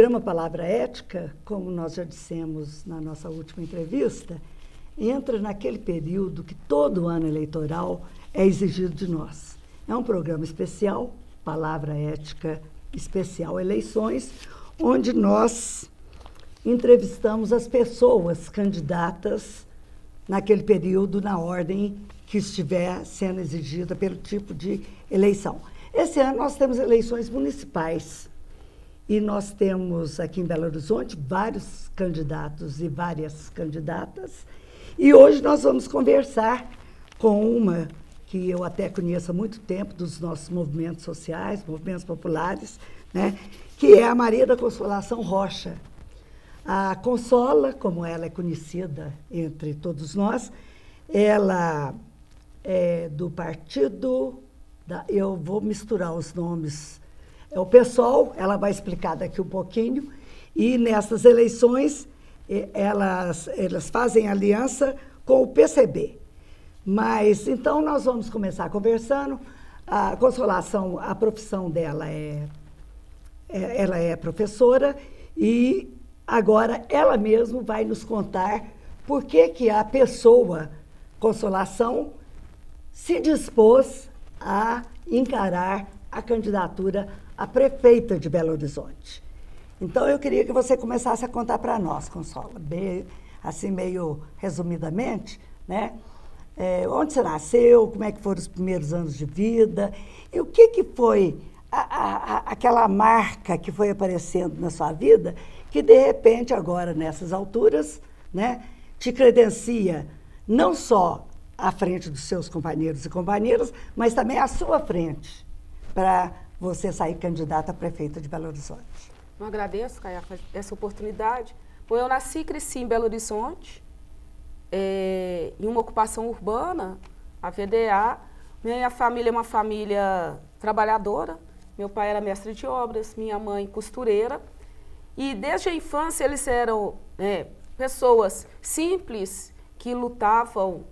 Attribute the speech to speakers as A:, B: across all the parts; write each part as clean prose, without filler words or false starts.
A: programa Palavra Ética, como nós já dissemos na nossa última entrevista, entra naquele período que todo ano eleitoral é exigido de nós. É um programa especial, Palavra Ética Especial Eleições, onde nós entrevistamos as pessoas candidatas naquele período, na ordem que estiver sendo exigida pelo tipo de eleição. Esse ano nós temos eleições municipais e nós temos aqui em Belo Horizonte vários candidatos e várias candidatas. E hoje nós vamos conversar com uma que eu até conheço há muito tempo, dos nossos movimentos sociais, movimentos populares, né, que é a Maria da Consolação Rocha. A Consola, como ela é conhecida entre todos nós, ela é do partido, eu vou misturar os nomes, é o PSOL, ela vai explicar daqui um pouquinho, e nessas eleições elas fazem aliança com o PCB. Mas, então, nós vamos começar conversando. A Consolação, a profissão dela ela é professora e agora ela mesma vai nos contar por que a pessoa Consolação se dispôs a encarar a candidatura a prefeita de Belo Horizonte. Então, eu queria que você começasse a contar para nós, Consola, bem, assim meio resumidamente, né? Onde você nasceu, como é que foram os primeiros anos de vida, e o que foi aquela marca que foi aparecendo na sua vida, que de repente agora, nessas alturas, né, te credencia não só à frente dos seus companheiros e companheiras, mas também à sua frente, para você sair candidata a prefeita de Belo Horizonte.
B: Eu agradeço, Caiafa, essa oportunidade. Bom, eu nasci e cresci em Belo Horizonte, em uma ocupação urbana, a VDA. Minha família é uma família trabalhadora. Meu pai era mestre de obras, minha mãe costureira. E desde a infância eles eram pessoas simples que lutavam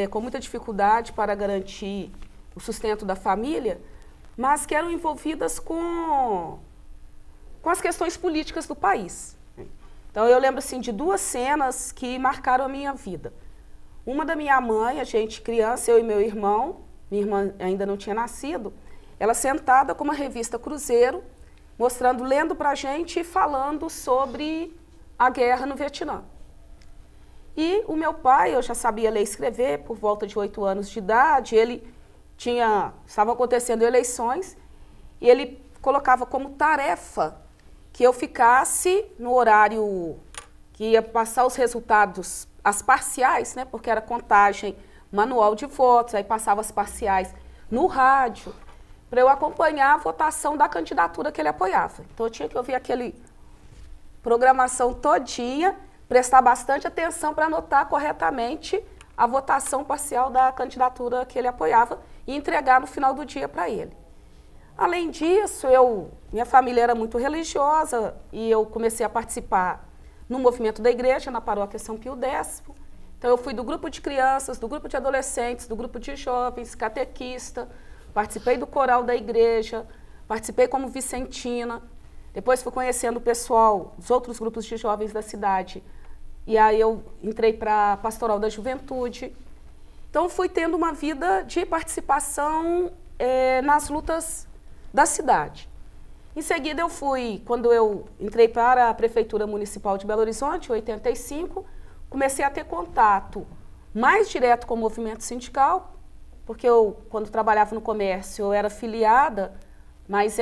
B: com muita dificuldade para garantir o sustento da família, mas que eram envolvidas com as questões políticas do país. Então, eu lembro assim, de duas cenas que marcaram a minha vida. Uma da minha mãe, a gente criança, eu e meu irmão, minha irmã ainda não tinha nascido, ela sentada com uma revista Cruzeiro, mostrando, lendo para a gente e falando sobre a guerra no Vietnã. E o meu pai, eu já sabia ler e escrever, por volta de 8 anos de idade, estavam acontecendo eleições, e ele colocava como tarefa que eu ficasse no horário que ia passar os resultados, as parciais, né, porque era contagem manual de votos, aí passava as parciais no rádio, para eu acompanhar a votação da candidatura que ele apoiava. Então eu tinha que ouvir aquele programação todinha, prestar bastante atenção para anotar corretamente a votação parcial da candidatura que ele apoiava e entregar no final do dia para ele. Além disso, minha família era muito religiosa e eu comecei a participar no movimento da igreja, na paróquia São Pio X. Então, eu fui do grupo de crianças, do grupo de adolescentes, do grupo de jovens, catequista, participei do coral da igreja, participei como vicentina, depois fui conhecendo o pessoal dos outros grupos de jovens da cidade, e aí eu entrei para a Pastoral da Juventude. Então, fui tendo uma vida de participação nas lutas da cidade. Em seguida, quando eu entrei para a Prefeitura Municipal de Belo Horizonte, em 85, comecei a ter contato mais direto com o movimento sindical, porque quando trabalhava no comércio, eu era filiada, mas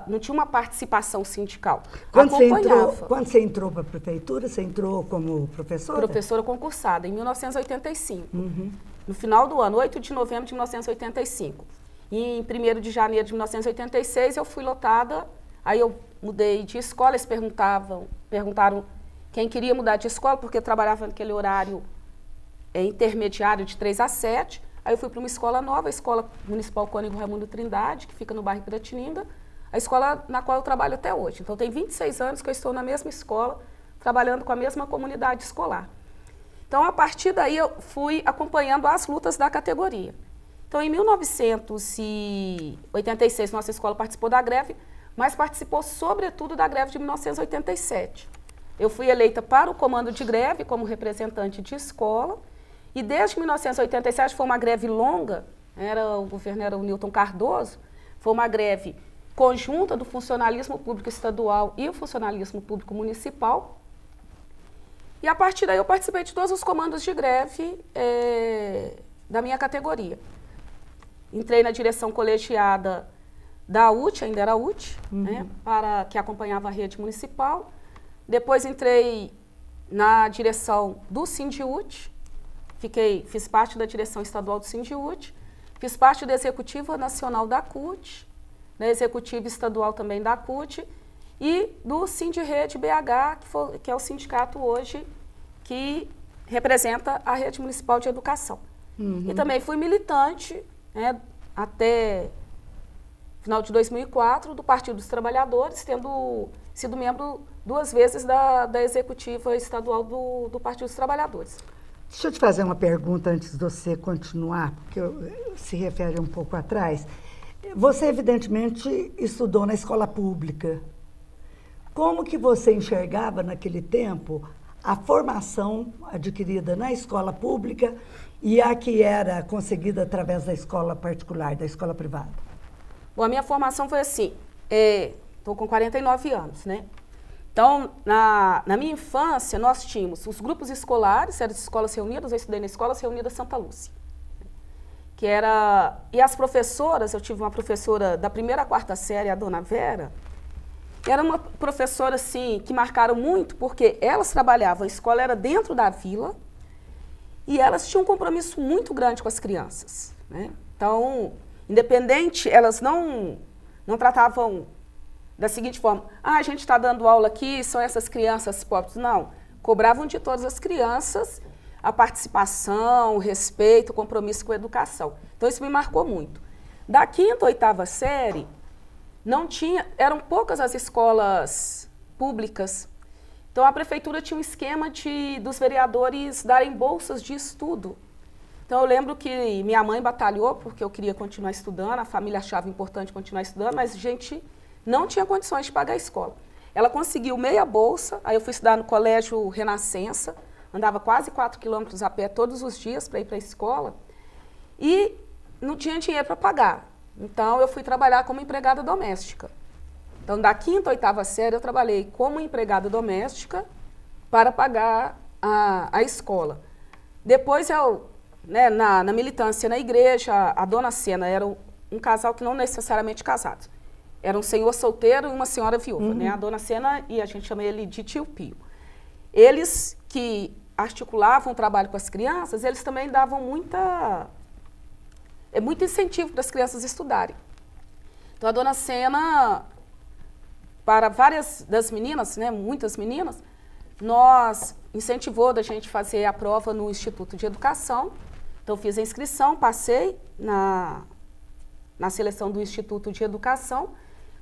B: não tinha uma participação sindical.
A: Quando você entrou para a Prefeitura, você entrou como professora?
B: Professora concursada, em 1985. Uhum. No final do ano, 8 de novembro de 1985. E em 1º de janeiro de 1986, eu fui lotada, aí eu mudei de escola, eles perguntaram quem queria mudar de escola, porque eu trabalhava naquele horário intermediário de 3 às 7, aí eu fui para uma escola nova, a Escola Municipal Cônigo Raimundo Trindade, que fica no bairro Piratininga, a escola na qual eu trabalho até hoje. Então, tem 26 anos que eu estou na mesma escola, trabalhando com a mesma comunidade escolar. Então, a partir daí, eu fui acompanhando as lutas da categoria. Então, em 1986, nossa escola participou da greve, mas participou sobretudo da greve de 1987. Eu fui eleita para o comando de greve como representante de escola, e desde 1987 foi uma greve longa, o governo era o Newton Cardoso, foi uma greve conjunta do funcionalismo público estadual e o funcionalismo público municipal. E a partir daí eu participei de todos os comandos de greve da minha categoria. Entrei na direção colegiada da UTE, ainda era UTE, né, que acompanhava a rede municipal. Depois entrei na direção do Sindiúte, fiz parte da direção estadual do Sindiúte, fiz parte da executiva nacional da CUT, da executiva estadual também da CUT, e do Sindirrede BH, que é o sindicato hoje que representa a rede municipal de educação. E também fui militante, né, até final de 2004, do Partido dos Trabalhadores, tendo sido membro 2 vezes da executiva estadual do Partido dos Trabalhadores.
A: Deixa eu te fazer uma pergunta antes de você continuar, porque se refere um pouco atrás. Você, evidentemente, estudou na escola pública. Como que você enxergava, naquele tempo, a formação adquirida na escola pública e a que era conseguida através da escola particular, da escola privada?
B: Bom, a minha formação foi assim, estou com 49 anos, né? Então, na minha infância, nós tínhamos os grupos escolares, eram as escolas reunidas, eu estudei na Escolas Reunidas Santa Lúcia. E as professoras, eu tive uma professora da 1ª à 4ª série, a dona Vera, era uma professora, assim, que marcaram muito, porque elas trabalhavam, a escola era dentro da vila, e elas tinham um compromisso muito grande com as crianças, né? Então, independente, elas não tratavam da seguinte forma, a gente está dando aula aqui, são essas crianças pobres. Não, cobravam de todas as crianças a participação, o respeito, o compromisso com a educação. Então, isso me marcou muito. Da 5ª à 8ª série, eram poucas as escolas públicas. Então, a prefeitura tinha um esquema dos vereadores darem bolsas de estudo. Então, eu lembro que minha mãe batalhou porque eu queria continuar estudando, a família achava importante continuar estudando, mas a gente não tinha condições de pagar a escola. Ela conseguiu meia bolsa, aí eu fui estudar no Colégio Renascença, andava quase 4 quilômetros a pé todos os dias para ir para a escola, e não tinha dinheiro para pagar. Então, eu fui trabalhar como empregada doméstica. Então, da 5ª à 8ª série, eu trabalhei como empregada doméstica para pagar a escola. Depois, na militância na igreja, a dona Sena era um casal que não necessariamente casados. Era um senhor solteiro e uma senhora viúva, né? A dona Sena, e a gente chama ele de tio Pio. Eles que articulavam o trabalho com as crianças, eles também davam muito incentivo para as crianças estudarem. Então, a dona Sena, para várias das meninas, né, muitas meninas, incentivou da gente fazer a prova no Instituto de Educação. Então, fiz a inscrição, passei na seleção do Instituto de Educação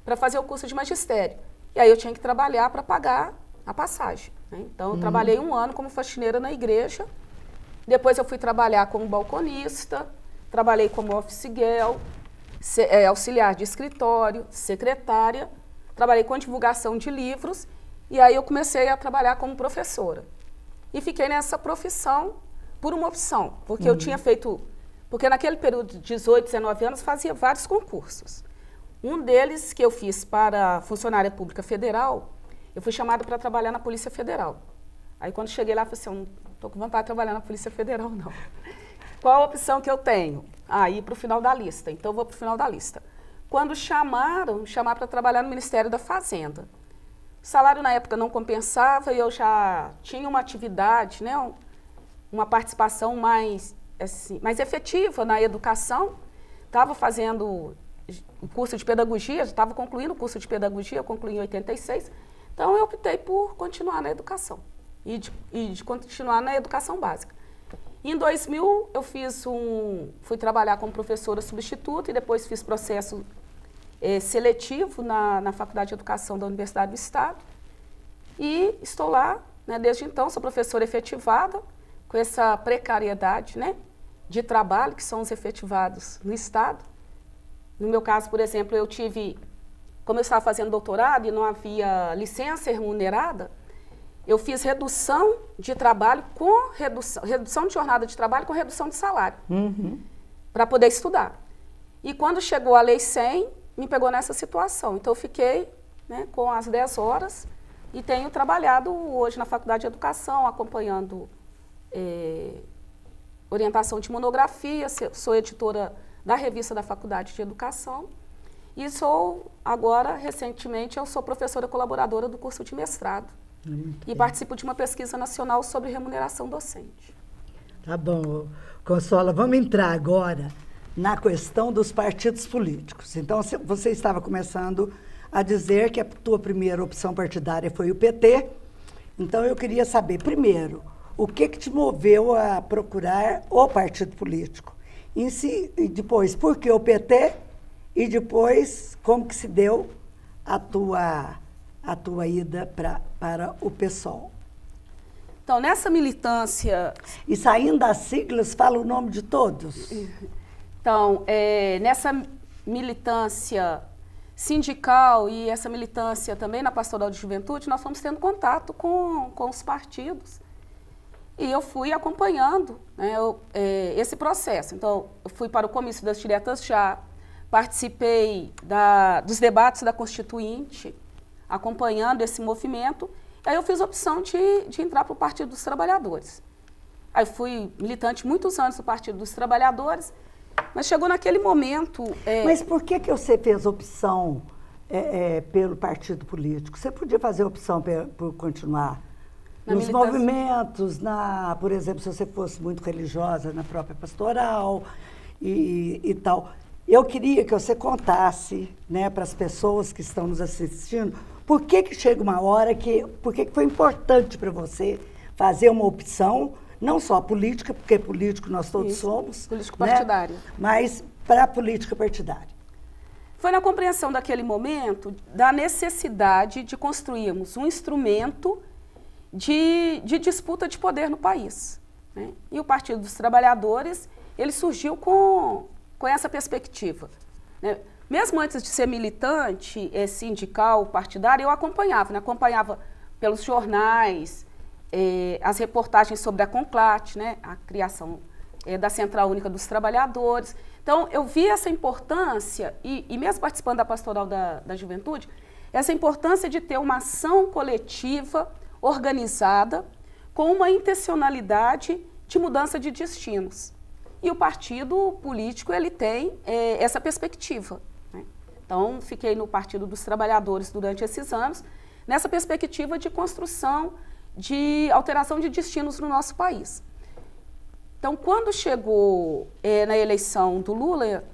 B: para fazer o curso de magistério. E aí eu tinha que trabalhar para pagar a passagem, né? Então, eu trabalhei 1 ano como faxineira na igreja, depois eu fui trabalhar como balconista, trabalhei como office girl, auxiliar de escritório, secretária, trabalhei com divulgação de livros, e aí eu comecei a trabalhar como professora. E fiquei nessa profissão por uma opção, porque eu tinha feito... Porque naquele período de 18, 19 anos, fazia vários concursos. Um deles que eu fiz para funcionária pública federal, eu fui chamada para trabalhar na Polícia Federal. Aí quando cheguei lá, eu falei assim, eu não estou com vontade de trabalhar na Polícia Federal, não. Qual a opção que eu tenho? Ir para o final da lista. Então, eu vou para o final da lista. Quando chamaram para trabalhar no Ministério da Fazenda. O salário na época não compensava e eu já tinha uma atividade, né, uma participação mais efetiva na educação. Estava fazendo o curso de pedagogia, estava concluindo o curso de pedagogia, eu concluí em 86. Então, eu optei por continuar na educação e de continuar na educação básica. Em 2000, eu fui trabalhar como professora substituta e depois fiz processo seletivo na Faculdade de Educação da Universidade do Estado. E estou lá, né, desde então, sou professora efetivada, com essa precariedade, né, de trabalho, que são os efetivados no Estado. No meu caso, por exemplo, eu tive como eu estava fazendo doutorado e não havia licença remunerada, eu fiz redução de trabalho com redução de jornada de trabalho com redução de salário, para poder estudar. E quando chegou a Lei 100, me pegou nessa situação. Então, eu fiquei, né, com as 10 horas e tenho trabalhado hoje na Faculdade de Educação, acompanhando orientação de monografia, sou editora da revista da Faculdade de Educação e sou, agora, recentemente, eu sou professora colaboradora do curso de mestrado e participo de uma pesquisa nacional sobre remuneração docente.
A: Tá bom, Consola, vamos entrar agora na questão dos partidos políticos. Então, você estava começando a dizer que a tua primeira opção partidária foi o PT. Então, eu queria saber, primeiro, o que te moveu a procurar o partido político? E depois, por que o PT? E depois, como que se deu a tua ida para o PSOL?
B: Então, nessa militância...
A: E saindo das siglas, fala o nome de todos.
B: Então, nessa militância sindical e essa militância também na Pastoral de Juventude, nós fomos tendo contato com os partidos. E eu fui acompanhando, né, esse processo. Então, eu fui para o comício das diretas já, participei dos debates da Constituinte, acompanhando esse movimento. Aí eu fiz a opção de entrar para o Partido dos Trabalhadores. Aí fui militante muitos anos do Partido dos Trabalhadores, mas chegou naquele momento...
A: Mas por que você fez opção pelo partido político? Você podia fazer opção por continuar nos movimentos, por exemplo, se você fosse muito religiosa, na própria pastoral e tal. Eu queria que você contasse, né, para as pessoas que estão nos assistindo, por que chega uma hora por que foi importante para você fazer uma opção, não só política, porque político nós todos somos.
B: Político partidário.
A: Né, mas para a política partidária.
B: Foi na compreensão daquele momento da necessidade de construirmos um instrumento de disputa de poder no país, né? E o Partido dos Trabalhadores, ele surgiu com essa perspectiva, né? Mesmo antes de ser militante sindical, partidário, eu acompanhava, né? Acompanhava pelos jornais, as reportagens sobre a CONCLAT, né? A criação da Central Única dos Trabalhadores. Então, eu vi essa importância, e mesmo participando da Pastoral da Juventude, essa importância de ter uma ação coletiva organizada com uma intencionalidade de mudança de destinos. E o partido político, ele tem essa perspectiva, né? Então, fiquei no Partido dos Trabalhadores durante esses anos, nessa perspectiva de construção, de alteração de destinos no nosso país. Então, quando chegou na eleição do Lula,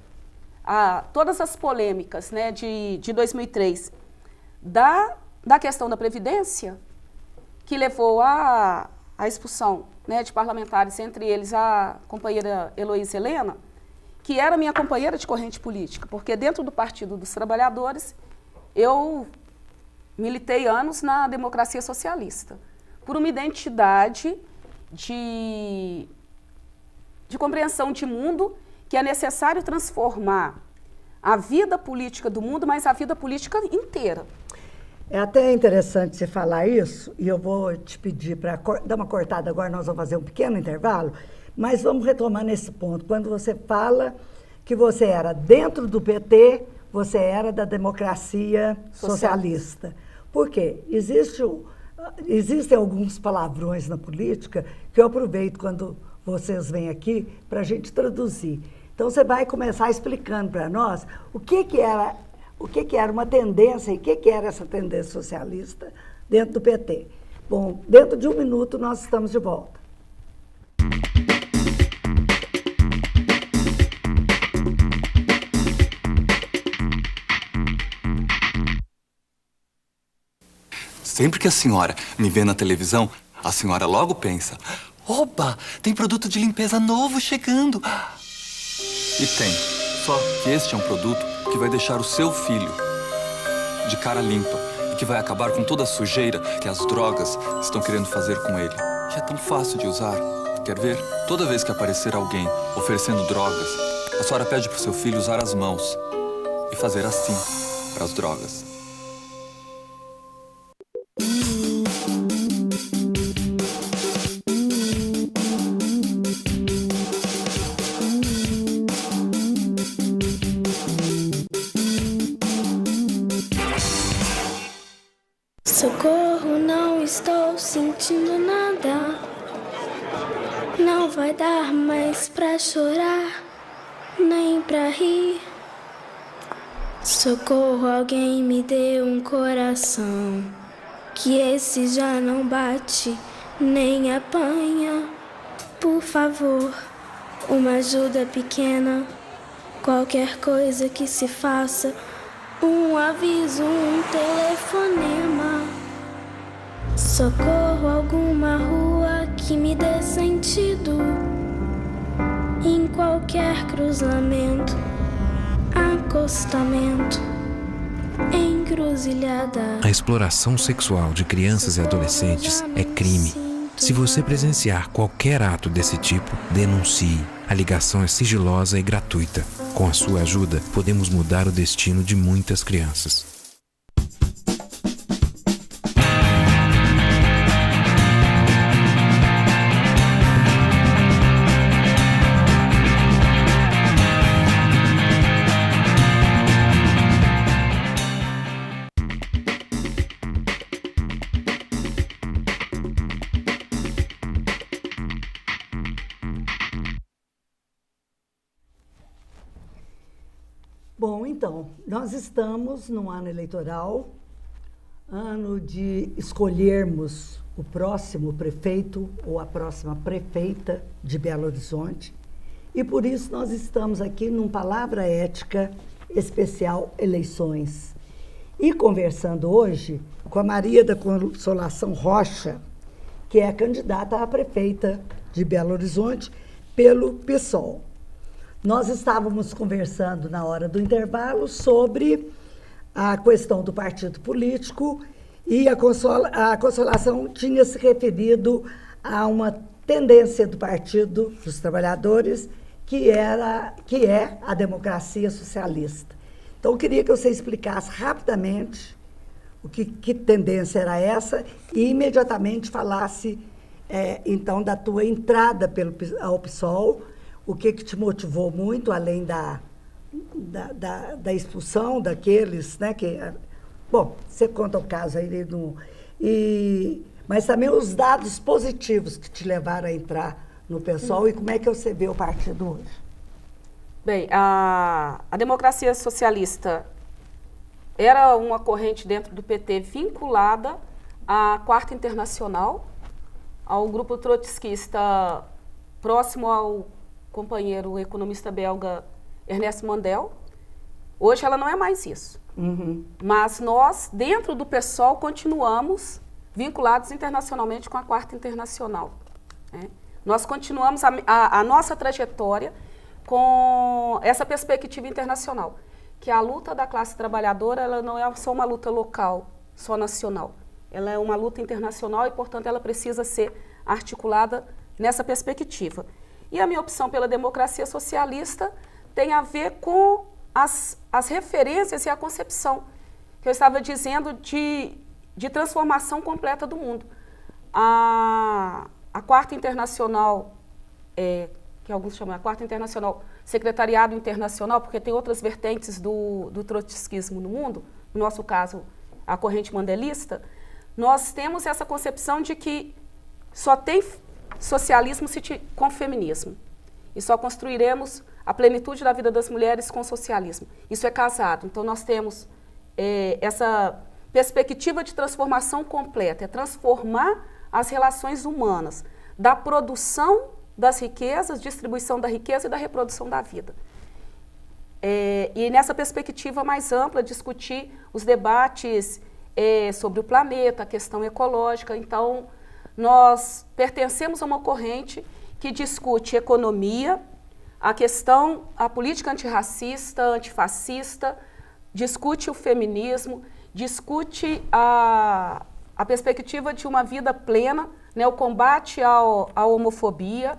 B: todas as polêmicas, né, de 2003, da questão da Previdência, que levou à expulsão, né, de parlamentares, entre eles a companheira Heloísa Helena, que era minha companheira de corrente política, porque dentro do Partido dos Trabalhadores eu militei anos na democracia socialista, por uma identidade de compreensão de mundo que é necessário transformar a vida política do mundo, mas a vida política inteira.
A: É até interessante você falar isso, e eu vou te pedir para dar uma cortada agora, nós vamos fazer um pequeno intervalo, mas vamos retomar nesse ponto. Quando você fala que você era dentro do PT, você era da democracia socialista. Por quê? Existem alguns palavrões na política que eu aproveito quando vocês vêm aqui para a gente traduzir. Então, você vai começar explicando para nós o que era uma tendência e o que era essa tendência socialista dentro do PT. Bom, dentro de um minuto nós estamos de volta.
C: Sempre que a senhora me vê na televisão, a senhora logo pensa: oba, tem produto de limpeza novo chegando. E tem, só que este é um produto que vai deixar o seu filho de cara limpa e que vai acabar com toda a sujeira que as drogas estão querendo fazer com ele. E é tão fácil de usar. Quer ver? Toda vez que aparecer alguém oferecendo drogas, a senhora pede para o seu filho usar as mãos e fazer assim. para as drogas.
D: Socorro, não estou sentindo nada. Não vai dar mais pra chorar, nem pra rir. Socorro, alguém me dê um coração, que esse já não bate, nem apanha. Por favor, uma ajuda pequena, qualquer coisa que se faça, um aviso, um telefonema. Socorro, alguma rua que me dê sentido, em qualquer cruzamento, acostamento, encruzilhada.
E: A exploração sexual de crianças e adolescentes é crime. Se você presenciar qualquer ato desse tipo, denuncie. A ligação é sigilosa e gratuita. Com a sua ajuda, podemos mudar o destino de muitas crianças.
A: Bom, então, nós estamos num ano eleitoral, ano de escolhermos o próximo prefeito ou a próxima prefeita de Belo Horizonte, e por isso nós estamos aqui num Palavra Ética especial Eleições. E conversando hoje com a Maria da Consolação Rocha, que é a candidata a prefeita de Belo Horizonte pelo PSOL. Nós estávamos conversando na hora do intervalo sobre a questão do partido político e a Consolação tinha se referido a uma tendência do Partido dos Trabalhadores que é a democracia socialista. Então, eu queria que você explicasse rapidamente que tendência era essa e imediatamente falasse, então, da tua entrada ao PSOL, o que te motivou muito, além da expulsão daqueles, né? Bom, você conta o caso aí, mas também os dados positivos que te levaram a entrar no PSOL e como é que você vê o partido hoje?
B: Bem, a democracia socialista era uma corrente dentro do PT vinculada à Quarta Internacional, ao grupo trotskista próximo ao companheiro economista belga Ernest Mandel. Hoje ela não é mais isso.
A: Uhum.
B: Mas nós, dentro do PSOL, continuamos vinculados internacionalmente com a Quarta Internacional. Né? Nós continuamos a nossa trajetória com essa perspectiva internacional, que a luta da classe trabalhadora ela não é só uma luta local, só nacional. Ela é uma luta internacional e, portanto, ela precisa ser articulada nessa perspectiva. E a minha opção pela democracia socialista tem a ver com as referências e a concepção que eu estava dizendo de transformação completa do mundo. A Quarta Internacional, que alguns chamam a Quarta Internacional, Secretariado Internacional, porque tem outras vertentes do trotskismo no mundo, no nosso caso, a corrente mandelista, nós temos essa concepção de que só tem socialismo com feminismo. E só construiremos a plenitude da vida das mulheres com socialismo. Isso é casado. Então, nós temos essa perspectiva de transformação completa, é transformar as relações humanas, da produção das riquezas, distribuição da riqueza e da reprodução da vida. E nessa perspectiva mais ampla, discutir os debates sobre o planeta, a questão ecológica. Então, nós pertencemos a uma corrente que discute economia, a política antirracista, antifascista, discute o feminismo, discute a perspectiva de uma vida plena, né, o combate à homofobia,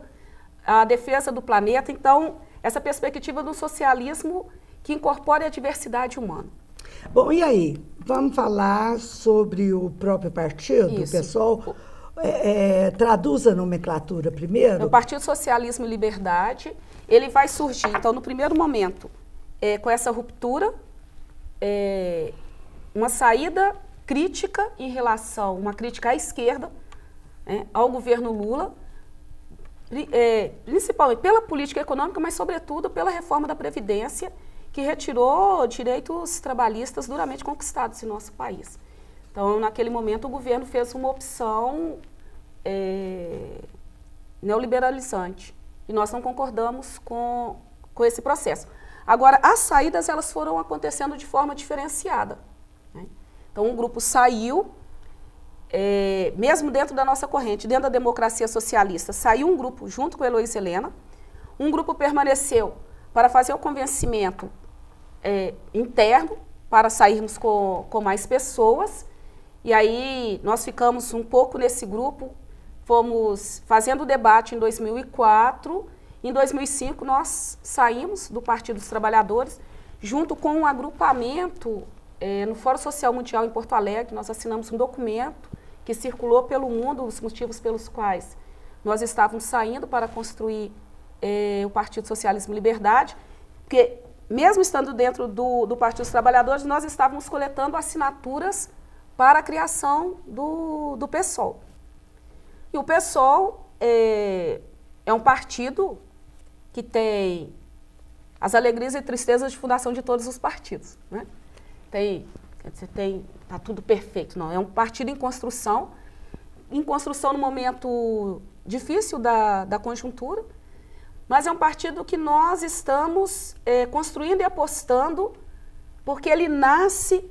B: a defesa do planeta. Então, essa perspectiva do socialismo que incorpora a diversidade humana.
A: Bom, e aí? Vamos falar sobre o próprio partido,
B: Isso.
A: pessoal? Traduz a nomenclatura primeiro.
B: O Partido Socialismo e Liberdade, ele vai surgir, então, no primeiro momento, com essa ruptura, uma saída crítica em relação, uma crítica à esquerda, ao governo Lula, principalmente pela política econômica, mas, sobretudo, pela reforma da Previdência, que retirou direitos trabalhistas duramente conquistados em nosso país. Então, naquele momento, o governo fez uma opção neoliberalizante. E nós não concordamos com esse processo. Agora, as saídas, elas foram acontecendo de forma diferenciada, né? Então, um grupo saiu, mesmo dentro da nossa corrente, dentro da democracia socialista, saiu um grupo junto com a Heloísa Helena, um grupo permaneceu para fazer o convencimento interno, para sairmos com mais pessoas, e aí nós ficamos um pouco nesse grupo, fomos fazendo o debate em 2004, em 2005 nós saímos do Partido dos Trabalhadores, junto com um agrupamento no Fórum Social Mundial em Porto Alegre. Nós assinamos um documento que circulou pelo mundo, os motivos pelos quais nós estávamos saindo para construir o Partido Socialismo e Liberdade, porque mesmo estando dentro do Partido dos Trabalhadores, nós estávamos coletando assinaturas para a criação do PSOL. E o PSOL é um partido que tem as alegrias e tristezas de fundação de todos os partidos, né? Tá tudo perfeito, não. É um partido em construção no momento difícil da conjuntura, mas é um partido que nós estamos construindo e apostando, porque ele nasce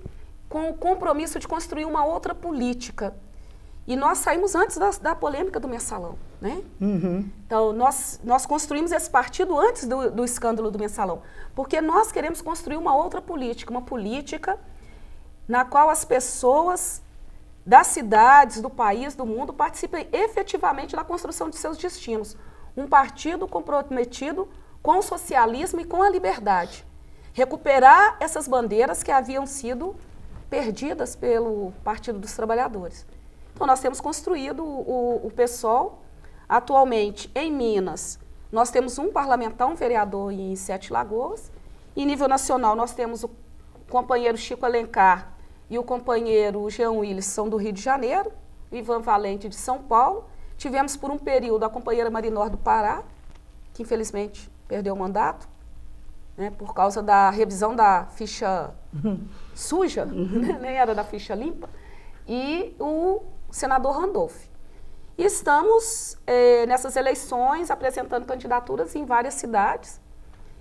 B: com o compromisso de construir uma outra política. E nós saímos antes da polêmica do Mensalão, né?
A: Uhum.
B: Então, nós construímos esse partido antes do escândalo do Mensalão, porque nós queremos construir uma outra política, uma política na qual as pessoas das cidades, do país, do mundo, participem efetivamente da construção de seus destinos. Um partido comprometido com o socialismo e com a liberdade. Recuperar essas bandeiras que haviam sido perdidas pelo Partido dos Trabalhadores. Então, nós temos construído o PSOL. Atualmente, em Minas, nós temos um parlamentar, um vereador em Sete Lagoas. Em nível nacional, nós temos o companheiro Chico Alencar e o companheiro Jean Willis, são do Rio de Janeiro, o Ivan Valente de São Paulo. Tivemos, por um período, a companheira Marinor do Pará, que infelizmente perdeu o mandato, né, por causa da revisão da ficha suja, né, nem era da ficha limpa, e o senador Randolph. E estamos, nessas eleições, apresentando candidaturas em várias cidades,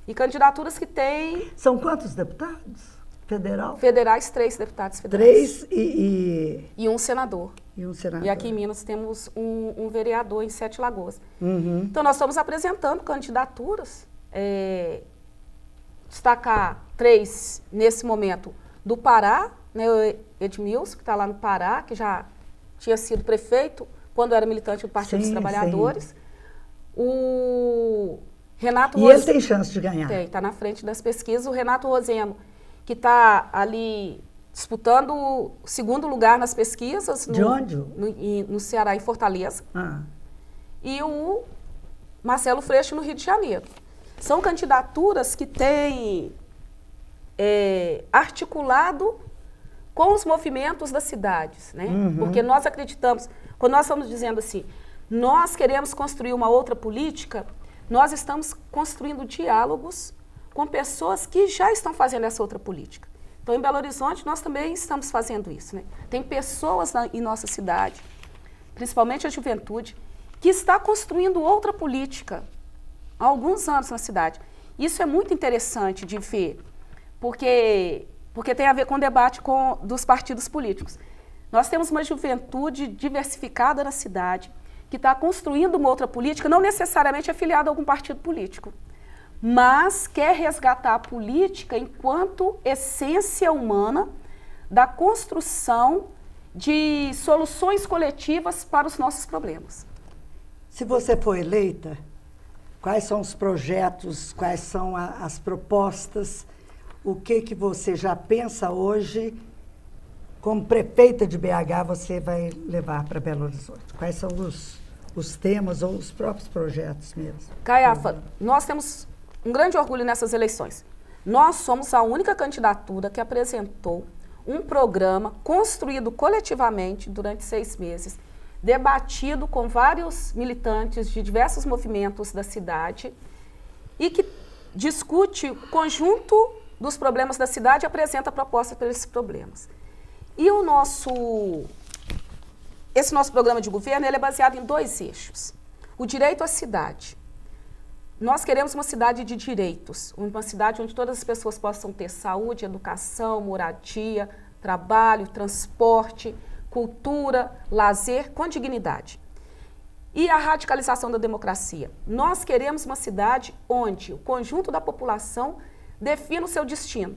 B: e candidaturas que têm...
A: São quantos deputados? Federal?
B: Federais, 3 deputados federais.
A: 3
B: e um senador.
A: E um senador.
B: E aqui em Minas temos um vereador em Sete Lagoas.
A: Uhum.
B: Então, nós estamos apresentando candidaturas, destacar 3 nesse momento do Pará, né, o Edmilson, que está lá no Pará, que já tinha sido prefeito quando era militante do Partido dos Trabalhadores. Sim. O Renato
A: Roseno. E ele tem chance de ganhar.
B: Tem, está na frente das pesquisas. O Renato Roseno, que está ali disputando o 2º lugar nas pesquisas.
A: De onde?
B: No Ceará, em Fortaleza.
A: Ah.
B: E o Marcelo Freixo, no Rio de Janeiro. São candidaturas que têm articulado com os movimentos das cidades, né?
A: Uhum.
B: Porque nós acreditamos, quando nós estamos dizendo assim, nós queremos construir uma outra política, nós estamos construindo diálogos com pessoas que já estão fazendo essa outra política. Então, em Belo Horizonte, nós também estamos fazendo isso, né? Tem pessoas em nossa cidade, principalmente a juventude, que está construindo outra política há alguns anos na cidade. Isso é muito interessante de ver, porque tem a ver com o debate dos partidos políticos. Nós temos uma juventude diversificada na cidade, que está construindo uma outra política, não necessariamente afiliada a algum partido político, mas quer resgatar a política enquanto essência humana da construção de soluções coletivas para os nossos problemas.
A: Se você for eleita, quais são os projetos, quais são as propostas, o que você já pensa hoje, como prefeita de BH, você vai levar para Belo Horizonte? Quais são os temas ou os próprios projetos mesmo?
B: Caiafa, nós temos um grande orgulho nessas eleições. Nós somos a única candidatura que apresentou um programa construído coletivamente durante 6 meses, debatido com vários militantes de diversos movimentos da cidade e que discute o conjunto dos problemas da cidade e apresenta propostas para esses problemas. E esse nosso programa de governo ele é baseado em 2 eixos. O direito à cidade. Nós queremos uma cidade de direitos, uma cidade onde todas as pessoas possam ter saúde, educação, moradia, trabalho, transporte, cultura, lazer, com dignidade. E a radicalização da democracia. Nós queremos uma cidade onde o conjunto da população defina o seu destino.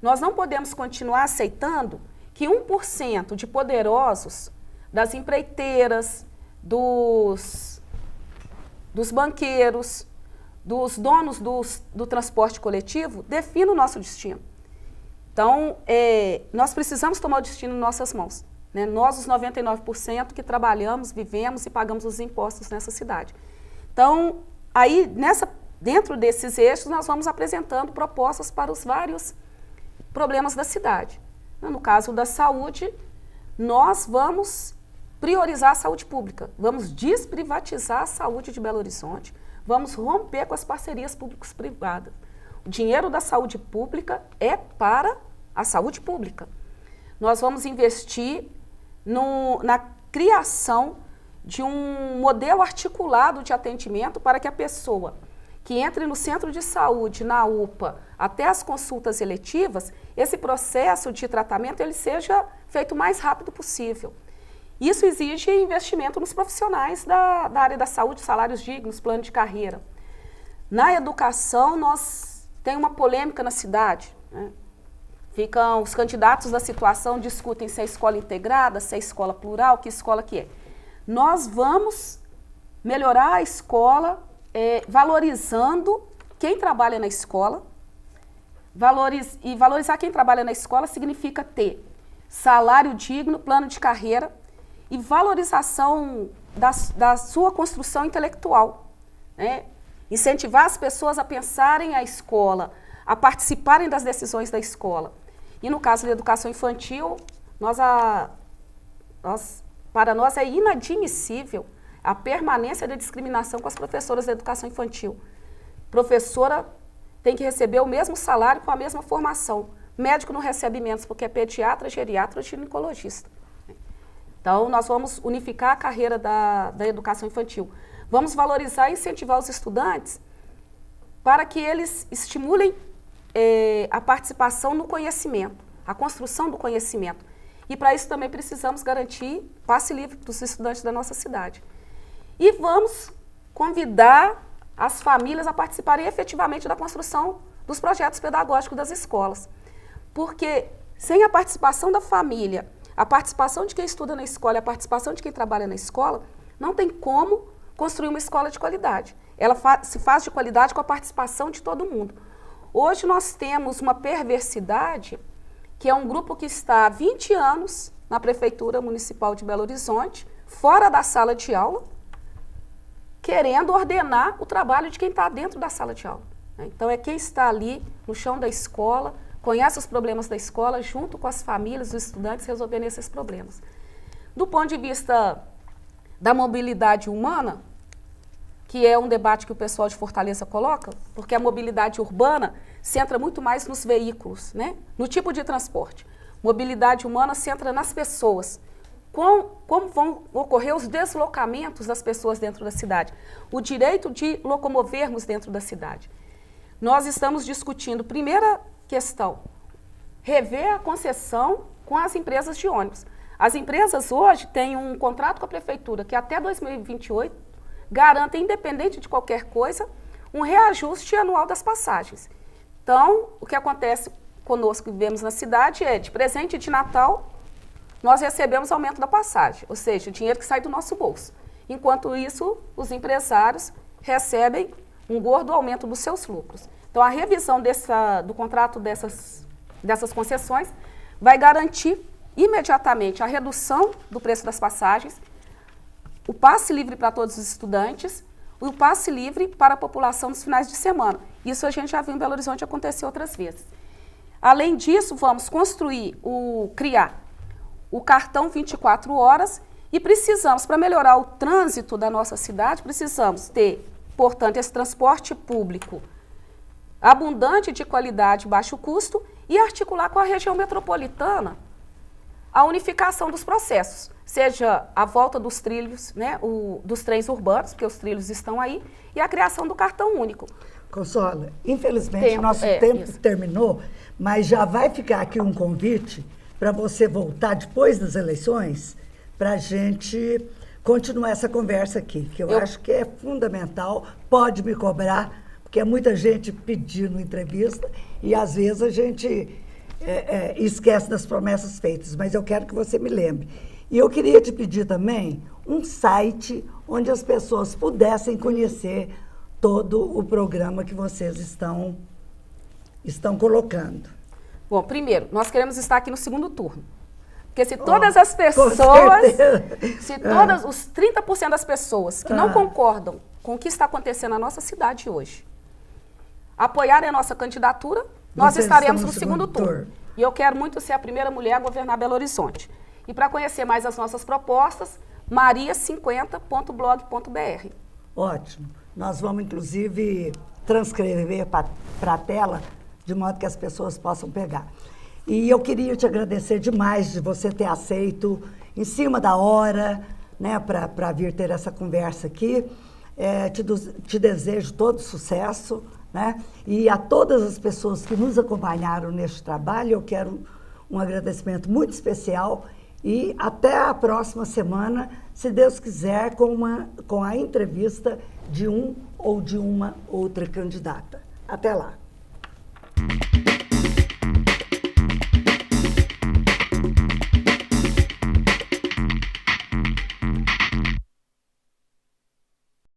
B: Nós não podemos continuar aceitando que 1% de poderosos, das empreiteiras, dos banqueiros, dos donos do transporte coletivo, defina o nosso destino. Então, nós precisamos tomar o destino em nossas mãos. Né? Nós, os 99% que trabalhamos, vivemos e pagamos os impostos nessa cidade. Então, aí, dentro desses eixos, nós vamos apresentando propostas para os vários problemas da cidade. No caso da saúde, nós vamos priorizar a saúde pública, vamos desprivatizar a saúde de Belo Horizonte, vamos romper com as parcerias públicos-privadas. O dinheiro da saúde pública é para a saúde pública. Nós vamos investir na criação de um modelo articulado de atendimento para que a pessoa que entre no centro de saúde, na UPA, até as consultas eletivas, esse processo de tratamento ele seja feito o mais rápido possível. Isso exige investimento nos profissionais da área da saúde, salários dignos, plano de carreira. Na educação, nós temos uma polêmica na cidade, né? Os candidatos da situação discutem se é escola integrada, se é escola plural, que escola que é. Nós vamos melhorar a escola valorizando quem trabalha na escola. E valorizar quem trabalha na escola significa ter salário digno, plano de carreira e valorização da sua construção intelectual. Né? Incentivar as pessoas a pensarem a escola, a participarem das decisões da escola. E no caso da educação infantil, para nós é inadmissível a permanência da discriminação com as professoras da educação infantil. Professora tem que receber o mesmo salário com a mesma formação. Médico não recebe menos porque é pediatra, geriatra ou ginecologista. Então, nós vamos unificar a carreira da educação infantil. Vamos valorizar e incentivar os estudantes para que eles estimulem a participação no conhecimento, a construção do conhecimento. E para isso também precisamos garantir passe livre para os estudantes da nossa cidade. E vamos convidar as famílias a participarem efetivamente da construção dos projetos pedagógicos das escolas. Porque sem a participação da família, a participação de quem estuda na escola e a participação de quem trabalha na escola, não tem como construir uma escola de qualidade. Ela se faz de qualidade com a participação de todo mundo. Hoje nós temos uma perversidade, que é um grupo que está há 20 anos na Prefeitura Municipal de Belo Horizonte, fora da sala de aula, querendo ordenar o trabalho de quem está dentro da sala de aula. Então é quem está ali no chão da escola, conhece os problemas da escola, junto com as famílias, os estudantes, resolvendo esses problemas. Do ponto de vista da mobilidade humana, que é um debate que o pessoal de Fortaleza coloca, porque a mobilidade urbana centra muito mais nos veículos, né? No tipo de transporte. Mobilidade humana centra nas pessoas. Como vão ocorrer os deslocamentos das pessoas dentro da cidade? O direito de locomovermos dentro da cidade. Nós estamos discutindo, primeira questão, rever a concessão com as empresas de ônibus. As empresas hoje têm um contrato com a prefeitura que até 2028 garante, independente de qualquer coisa, um reajuste anual das passagens. Então, o que acontece conosco que vivemos na cidade é, de presente de Natal, nós recebemos aumento da passagem, ou seja, o dinheiro que sai do nosso bolso. Enquanto isso, os empresários recebem um gordo aumento dos seus lucros. Então, a revisão do contrato dessas concessões vai garantir imediatamente a redução do preço das passagens, o passe livre para todos os estudantes e o passe livre para a população nos finais de semana. Isso a gente já viu em Belo Horizonte acontecer outras vezes. Além disso, vamos criar o cartão 24 horas e precisamos, para melhorar o trânsito da nossa cidade, precisamos ter, portanto, esse transporte público abundante, de qualidade, baixo custo e articular com a região metropolitana a unificação dos processos, seja a volta dos trilhos, né, dos trens urbanos, porque os trilhos estão aí, e a criação do cartão único.
A: Consola, infelizmente nosso tempo terminou, mas já vai ficar aqui um convite para você voltar depois das eleições para a gente continuar essa conversa aqui, que eu acho que é fundamental, pode me cobrar, porque é muita gente pedindo entrevista e às vezes a gente esquece das promessas feitas, mas eu quero que você me lembre. E eu queria te pedir também um site onde as pessoas pudessem conhecer todo o programa que vocês estão colocando.
B: Bom, primeiro, nós queremos estar aqui no segundo turno. Porque se todas as pessoas, se todas os 30% das pessoas que não concordam com o que está acontecendo na nossa cidade hoje, apoiarem a nossa candidatura, nós estaremos no segundo turno. E eu quero muito ser a primeira mulher a governar Belo Horizonte. E para conhecer mais as nossas propostas, maria50.blog.br.
A: Ótimo. Nós vamos, inclusive, transcrever para a tela, de modo que as pessoas possam pegar. E eu queria te agradecer demais de você ter aceito, em cima da hora, né, para vir ter essa conversa aqui. Te desejo todo sucesso, né? E a todas as pessoas que nos acompanharam neste trabalho, eu quero um agradecimento muito especial e até a próxima semana, se Deus quiser, com a entrevista de um ou de uma outra candidata. Até lá.